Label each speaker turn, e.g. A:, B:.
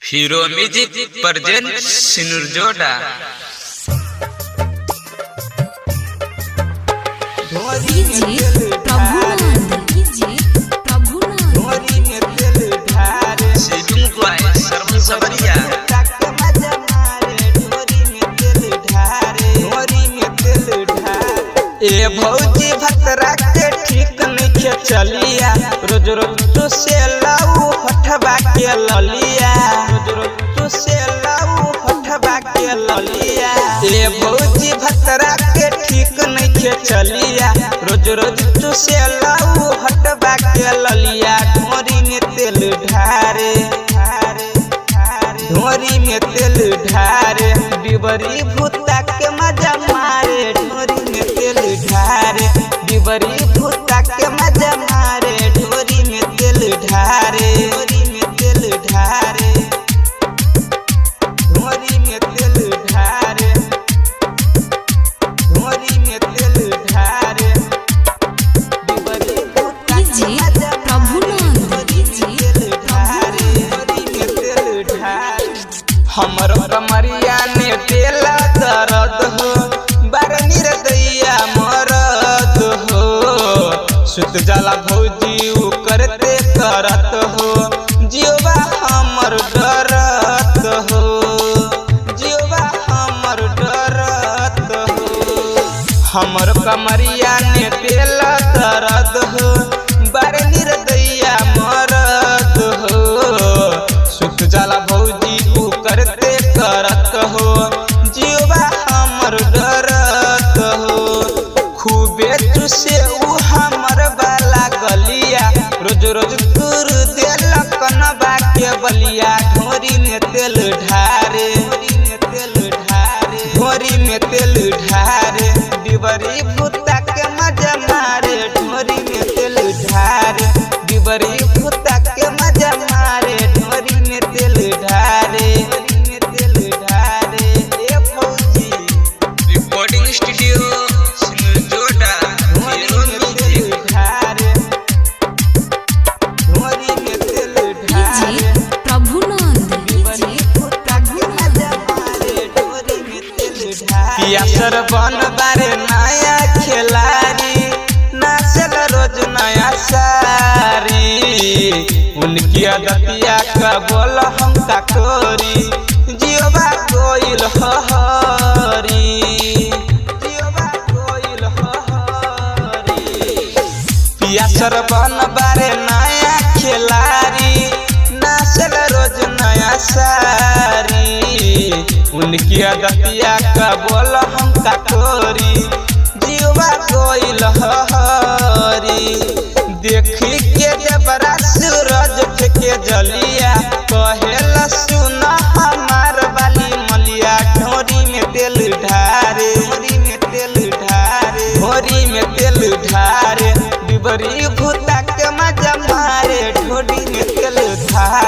A: hero music present सिनुर जोड़ा
B: ए भौजी भतरा के ठीक नहीं चलिया रोज रोज तो से लाऊ हटवा के ललिया रोज रोज तो से लाऊ हटवा के ललिया ए भौजी भतरा के ठीक नहीं चलिया रोज रोज तो से लाऊ हटवा के ललिया ढोरी में तेल ढारे ढोरी में तेल ढारे डिबरी भूता के मजा मारे ढोरी में तेल ढारे डिबरी भूता के मजा मारे ढोरी में तेल ढारे ढोरी में तेल ढारे ढोरी में तेल ढारे ढोरी में तेल ढारे डिबरी भूता के मजा ढोरी में तेल ढारे ढोरी में तेल ढारे हमर कमरिया ने देला दर्द हो बारनी रदैया मरद हो सुत जाला भौजी उ करते करत हो जियोबा हमर डरत हो जियोबा हमर डरत हो हमर कमरिया ने देला दर्द हो बारनी रदैया मरद हो सुत जाला भौजी उ करते करत हो जियोबा हमर डरत हो खूबे चुसे उ हमर बाला गलिया रोज रोज तुर देलक नबा के बलिया ढोरी में तेल ढारे ढोरी में तेल ढारे ढोरी में तेल ढारे डिबरी भूता के मजा मारे ढोरी में तेल ढारे डिबरी भूता के मजा मारे ढोरी में तेल ढारे ढोरी में तेल ढारे ए फौजी
A: रिकॉर्डिंग स्टूडियो सिनुर जोड़ा हीरो म्यूजिक
B: ढारे ढोरी में तेल ढारे पियासर बन बारे नया खिलाड़ी नाचल रोज नया सारी उनकी अदतिया का बोल हम का कोरी जियोबा कोइल हरी जियोबा कोइल हरी पियासर बन बारे नया खिलाड़ी नाचल रोज नया सारी उनकी अदतिया का बोल हम का कोरी जीवा कोइल हरी देखी के जबरा सूरज फेंके जलिया कहेला सुना हमार वाली मलिया ढोरी में तेल ढारे ढोरी में तेल ढारे ढोरी में तेल ढारे डिबरी भूता के मजा मारे ढोरी में तेल ढारे